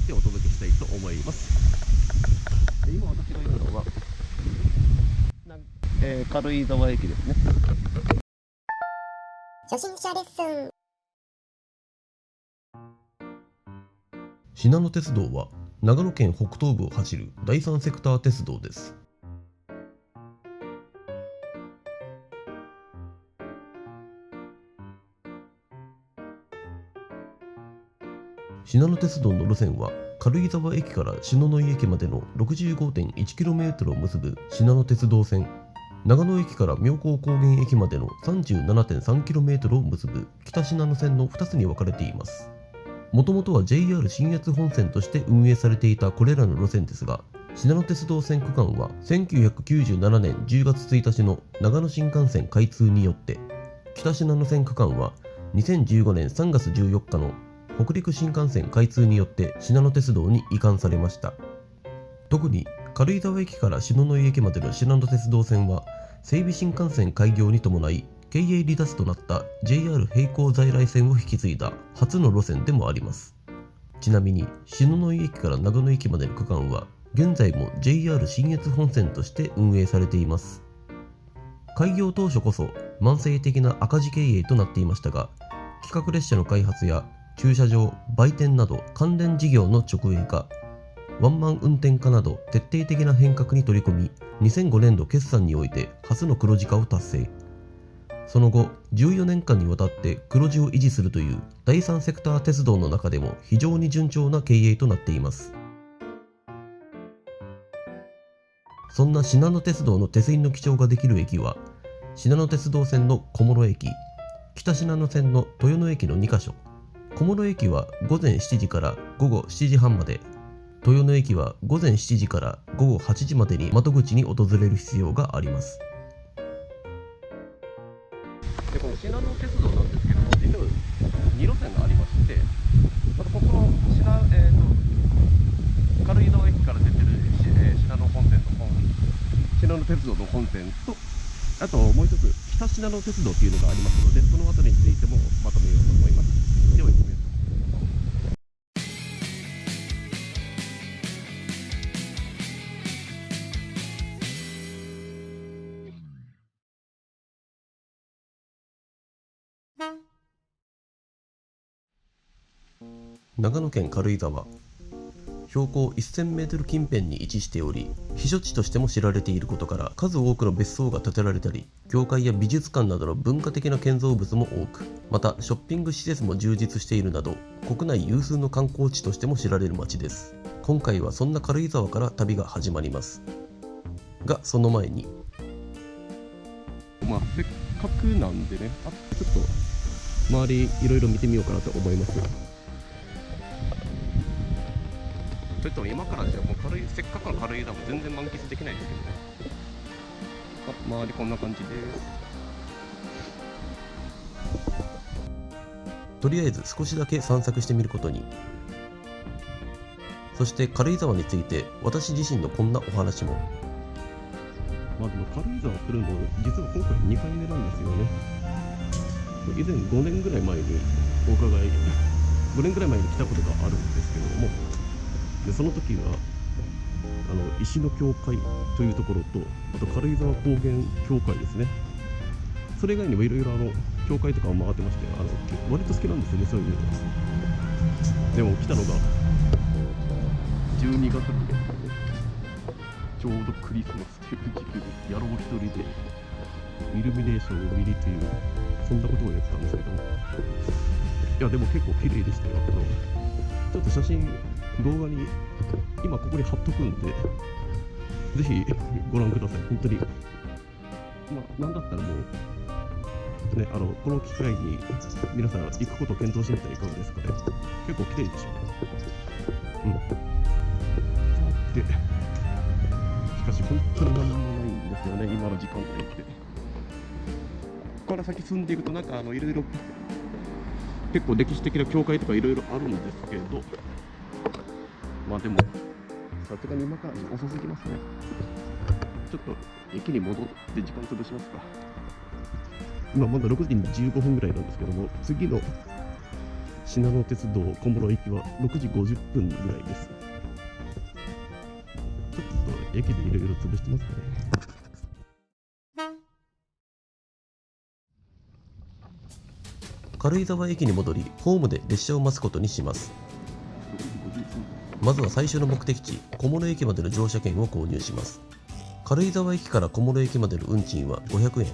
してお届けしたいと思います。で今私がいるのは軽井沢駅ですね。初心者レッスン。しなの鉄道は長野県北東部を走る第三セクター鉄道です。しなの鉄道の路線は軽井沢駅から篠ノ井駅までの 65.1km を結ぶしなの鉄道線、長野駅から妙高高原駅までの 37.3km を結ぶ北しなの線の2つに分かれています。もともとは JR 信越本線として運営されていたこれらの路線ですが、しなの鉄道線区間は1997年10月1日の長野新幹線開通によって、北しなの線区間は2015年3月14日の北陸新幹線開通によってしなの鉄道に移管されました。特に軽井沢駅から篠ノ井駅までのしなの鉄道線は整備新幹線開業に伴い経営離脱となった JR 並行在来線を引き継いだ初の路線でもあります。ちなみに篠ノ井駅から長野駅までの区間は現在も JR 信越本線として運営されています。開業当初こそ慢性的な赤字経営となっていましたが、企画列車の開発や駐車場、売店など関連事業の直営化、ワンマン運転化など徹底的な変革に取り組み、2005年度決算において初の黒字化を達成。その後14年間にわたって黒字を維持するという第三セクター鉄道の中でも非常に順調な経営となっています。そんなしなの鉄道の手すりの記帳ができる駅はしなの鉄道線の小諸駅、北しなの線の豊野駅の2カ所。小諸駅は午前7時から午後7時半まで、豊野駅は午前7時から午後8時までに窓口に訪れる必要があります。でこのしなの鉄道なんですけども、実は2路線がありまして、またここの軽井沢駅から出てるしなの本線のしなの鉄道の本線と、あともう一つ北しなの鉄道っていうのがありますので、そのあたりについてもまとめようと思います。では行ってみましょう。長野県軽井沢、標高 1000m 近辺に位置しており、避暑地としても知られていることから数多くの別荘が建てられたり、教会や美術館などの文化的な建造物も多く、またショッピング施設も充実しているなど国内有数の観光地としても知られる街です。今回はそんな軽井沢から旅が始まりますが、その前にせっかくなんでね、ちょっと周りいろいろ見てみようかなと思います。それとも今からじゃもうせっかくの軽井沢も全然満喫できないですけどね。周りこんな感じです。とりあえず少しだけ散策してみることに。そして軽井沢について私自身のこんなお話も。でも軽井沢来るの実は今回2回目なんですよね。以前5年ぐらい前にお伺い5年ぐらい前に来たことがあるんですけれども、でその時は石の教会というところと、あと軽井沢高原教会ですね。それ以外にもいろいろ教会とかを回ってまして、割と好きなんですよね、そういうの。でも来たのが12月なんですよね。ちょうどクリスマスという時期に野郎一人でイルミネーションを見にという、そんなことをやってたんですけど、いやでも結構綺麗でしたよ。ちょっと写真動画に今ここに貼っとくんで、ぜひご覧ください。本当になんだったらもうね、この機会に皆さん行くことを検討してみたらいかがですかね。結構綺麗でしょ。でしかし本当に何もないんですよね、今の時間帯って。ここから先進んでいくとなんかいろいろ結構歴史的な教会とかいろいろあるんですけど、でもさすがに今から遅すぎますね。ちょっと駅に戻って時間潰しますか。今まだ6時に15分ぐらいなんですけども、次の信濃鉄道小諸駅は6時50分ぐらいです。ちょっと駅でいろいろ潰してますかね。軽井沢駅に戻り、ホームで列車を待つことにします。まずは最初の目的地、小諸駅までの乗車券を購入します。軽井沢駅から小諸駅までの運賃は500円。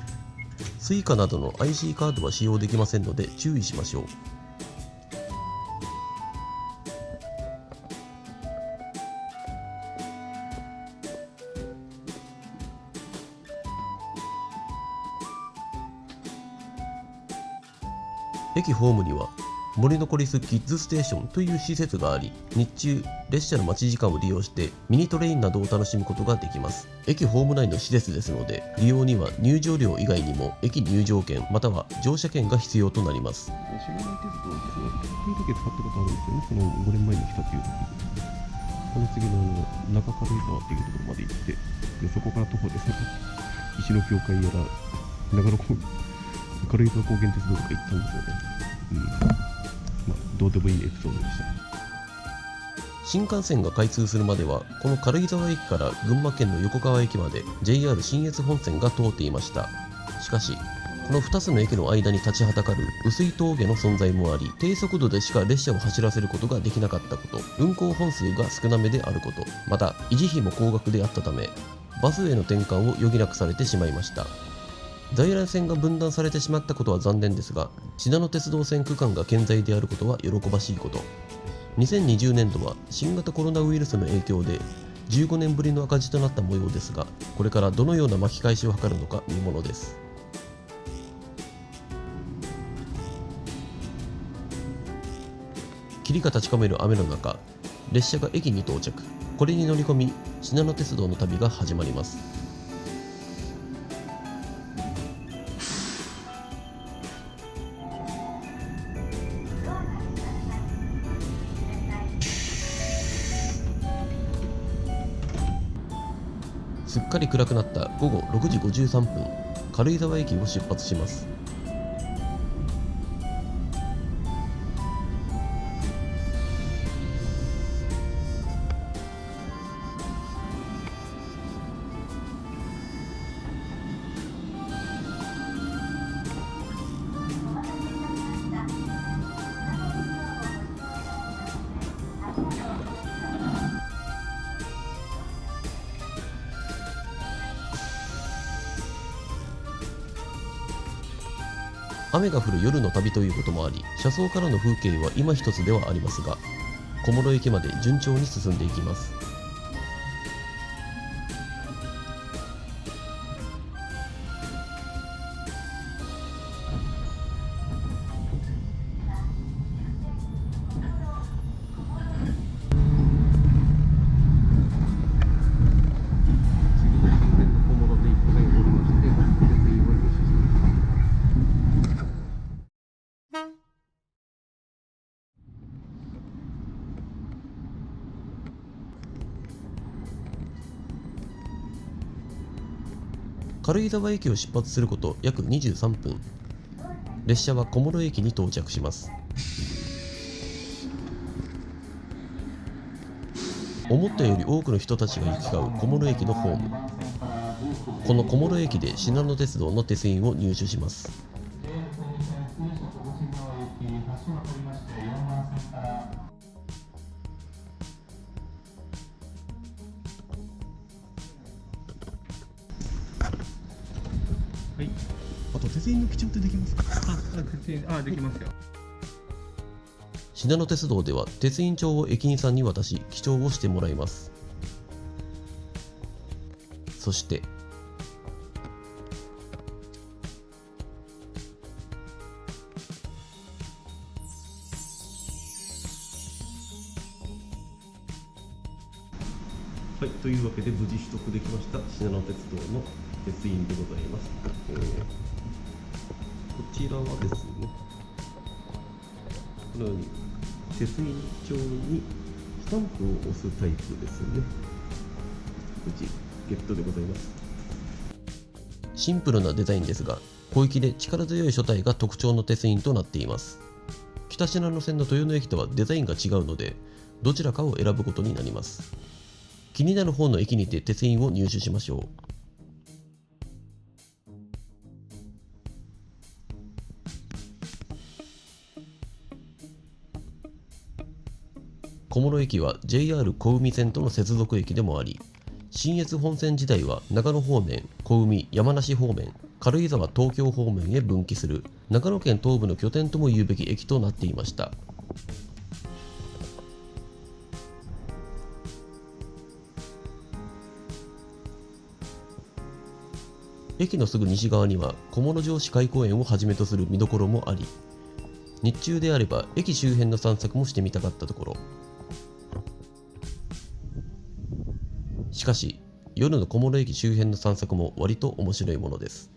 Suica などの IC カードは使用できませんので注意しましょう。駅ホームには森のコリスキッズステーションという施設があり、日中列車の待ち時間を利用してミニトレインなどを楽しむことができます。駅ホーム内の施設ですので、利用には入場料以外にも駅入場券または乗車券が必要となります。しがない鉄道ですね。こういう時使ったことあるんですよね。その5年前に来たっていう時。この次の中軽井沢っていうところまで行って、でそこから徒歩で石の境界やら長野軽井沢高原鉄道とか行ったんですよね。まあ、どうでもいいエピソードでした。新幹線が開通するまでは、この軽井沢駅から群馬県の横川駅まで JR 信越本線が通っていました。しかし、この2つの駅の間に立ちはだかる碓氷峠の存在もあり、低速度でしか列車を走らせることができなかったこと、運行本数が少なめであること、また維持費も高額であったため、バスへの転換を余儀なくされてしまいました。在来線が分断されてしまったことは残念ですが、信濃鉄道線区間が健在であることは喜ばしいこと。2020年度は新型コロナウイルスの影響で15年ぶりの赤字となった模様ですが、これからどのような巻き返しを図るのか見ものです。霧が立ち込める雨の中、列車が駅に到着。これに乗り込み、信濃鉄道の旅が始まります。すっかり暗くなった午後6時53分、軽井沢駅を出発します。雨が降る夜の旅ということもあり、車窓からの風景は今一つではありますが、小諸駅まで順調に進んでいきます。軽井沢駅を出発すること約23分、列車は小諸駅に到着します。思ったより多くの人たちが行き交う小諸駅のホーム。この小諸駅で信濃鉄道の鉄印を入手します。はい。あと鉄印の記帳ってできますか？鉄印できますよ。信濃鉄道では鉄印帳を駅員さんに渡し記帳をしてもらいます。そしてはい、というわけで無事取得できました信濃鉄道の鉄印でございます。こちらはですね、このように鉄印帳にスタンプを押すタイプですね。無事ゲットでございます。シンプルなデザインですが、小粋で力強い書体が特徴の鉄印となっています。北信濃線の豊野駅とはデザインが違うので、どちらかを選ぶことになります。気になる方の駅にて鉄印を入手しましょう。小諸駅は JR 小海線との接続駅でもあり、信越本線時代は長野方面、小海、山梨方面、軽井沢、東京方面へ分岐する長野県東部の拠点とも言うべき駅となっていました。駅のすぐ西側には小諸城市会公園をはじめとする見どころもあり、日中であれば駅周辺の散策もしてみたかったところ。しかし夜の小諸駅周辺の散策も割と面白いものです。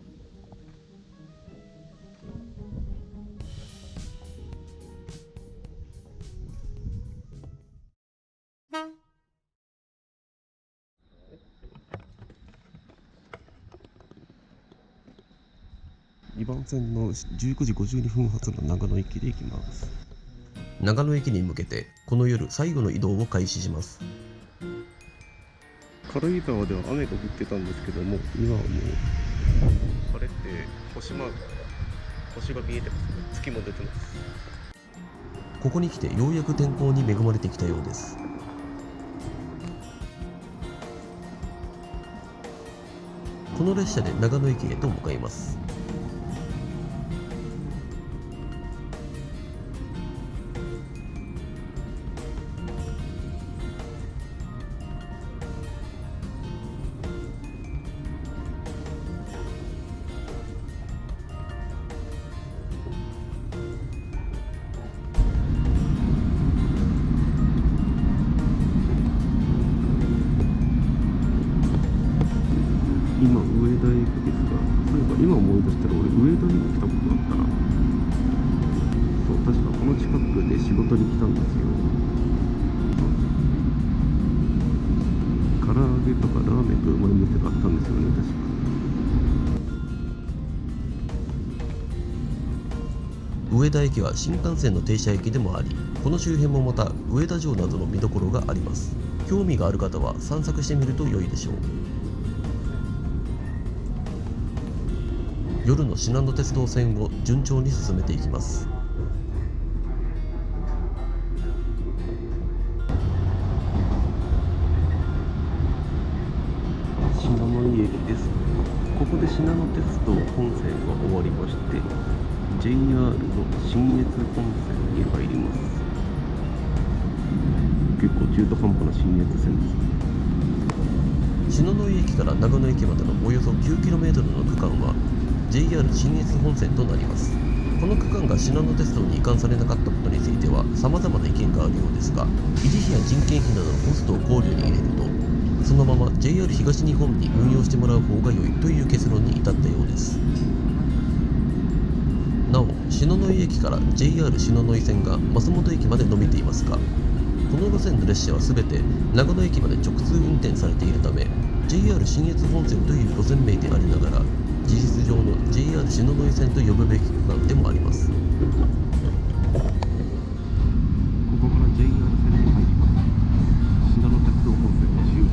2番線の19時52分発の長野駅で行きます。長野駅に向けてこの夜最後の移動を開始します。軽井沢では雨が降ってたんですけども、今はもう晴れて星が見えてますね。月も出てます。ここに来てようやく天候に恵まれてきたようです。この列車で長野駅へと向かいます。今上田駅ですが、そういえば今思い出したら俺上田にも来たことあったな。そう、確かこの近くで仕事に来たんですよ。唐揚げとかラーメンがうまい店があったんですよね、確か。上田駅は新幹線の停車駅でもあり、この周辺もまた上田城などの見どころがあります。興味がある方は散策してみると良いでしょう。夜のしなの鉄道線を順調に進めていきます。信濃井駅です。ここでしなの鉄道本線が終わりまして、 JR の信越本線に入ります。結構中途半端な信越線です。信濃井駅から長野駅までのおよそ 9km の区間は JR 信越本線となります。この区間がしなの鉄道に移管されなかったことについては様々な意見があるようですが、維持費や人件費などのコストを考慮に入れると、そのまま JR 東日本に運用してもらう方が良いという結論に至ったようです。なお、信濃井駅から JR 信濃井線が増本駅まで伸びていますが、この路線の列車は全て長野駅まで直通運転されているため、 JR 信越本線という路線名でありながら、事実上の JR 信濃井線と呼ぶべき区間でもあります。ここから JR 線に入ります。信濃鉄道本線の終了で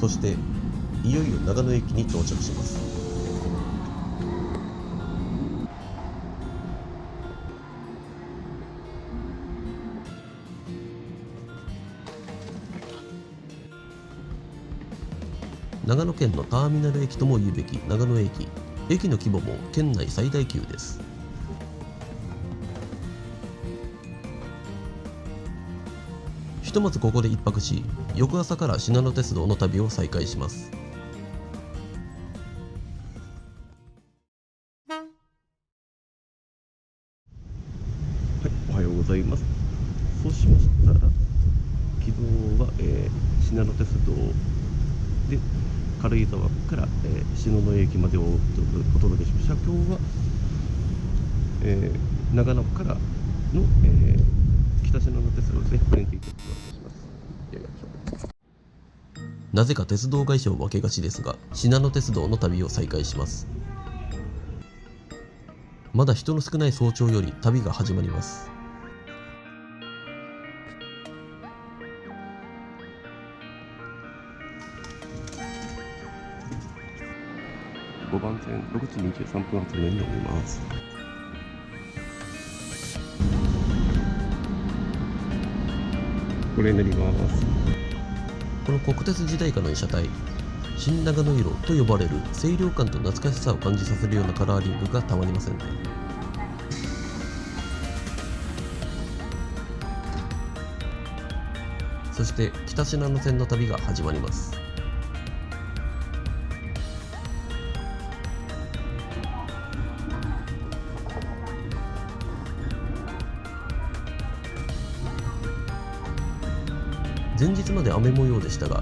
す。そしていよいよ長野駅に到着します。長野県のターミナル駅とも言うべき長野駅。駅の規模も県内最大級です。ひとまずここで一泊し、翌朝からしなの鉄道の旅を再開します。はい、おはようございます。そうしましたら、昨日は、しなの鉄道で軽井沢から、信濃駅までをお届けしました。今日は、長野からの、北信濃鉄道ですね、プレンティー鉄道をいたします。やりましょう。なぜか鉄道会社を分けがちですが、しなの鉄道の旅を再開します。まだ人の少ない早朝より旅が始まります。5番線6時23分発のに乗ります。これになります。この国鉄時代からの車体、新長野色と呼ばれる清涼感と懐かしさを感じさせるようなカラーリングがたまりませんね。そして北信濃線の旅が始まります。前日まで雨模様でしたが、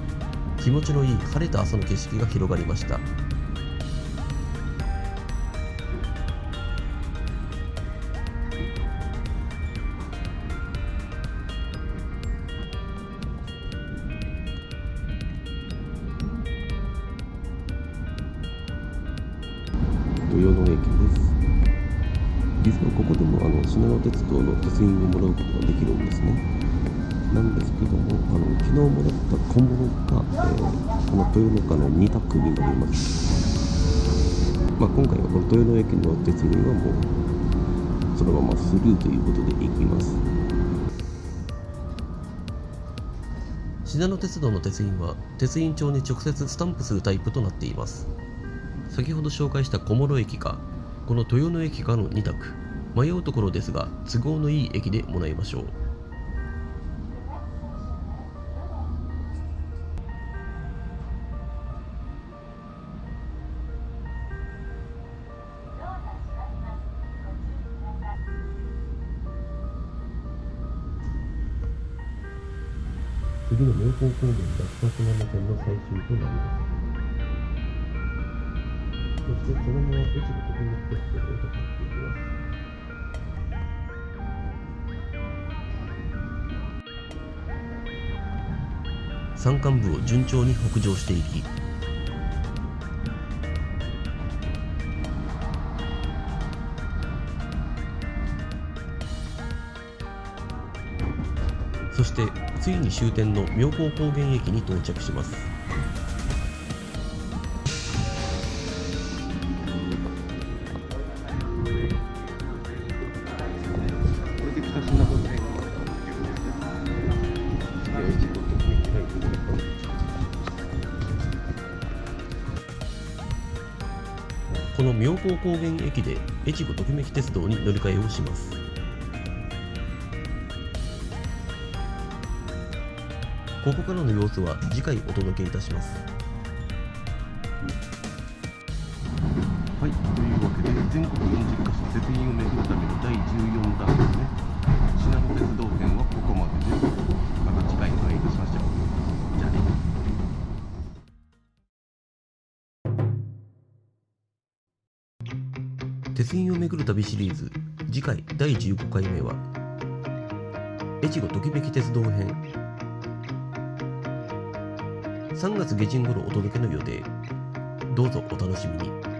気持ちのいい晴れた朝の景色が広がりました。豊野駅です。実はここでもしなの鉄道の鉄印をもらうことができるんですね。なんですけども、昨日もらった小物が、この豊野間の2択になります。今回はこの豊野駅の鉄印はもうそのままスルーということで行きます。しなの鉄道の鉄印は鉄印帳に直接スタンプするタイプとなっています。先ほど紹介した小諸駅かこの豊野駅かの2択、迷うところですが都合のいい駅でもらいましょう。次の妙高高原脱北信濃線の最終となります。そしてそのまま越後国鉄鉄道へと入っていきます。山間部を順調に北上していき、そしてついに終点の妙高高原駅に到着します。これで北信濃線がこの妙高高原駅で越後ときめき鉄道に乗り換えをします。ここからの様子は次回お届けいたします。はい、というわけで全国40カ所鉄印を巡るための第14弾ですね。しなの鉄道編はここまでです。また次回お会いいたしましょう。じゃあね。鉄印を巡る旅シリーズ次回第15回目は越後ときめき鉄道編。3月下旬頃お届けの予定。どうぞお楽しみに。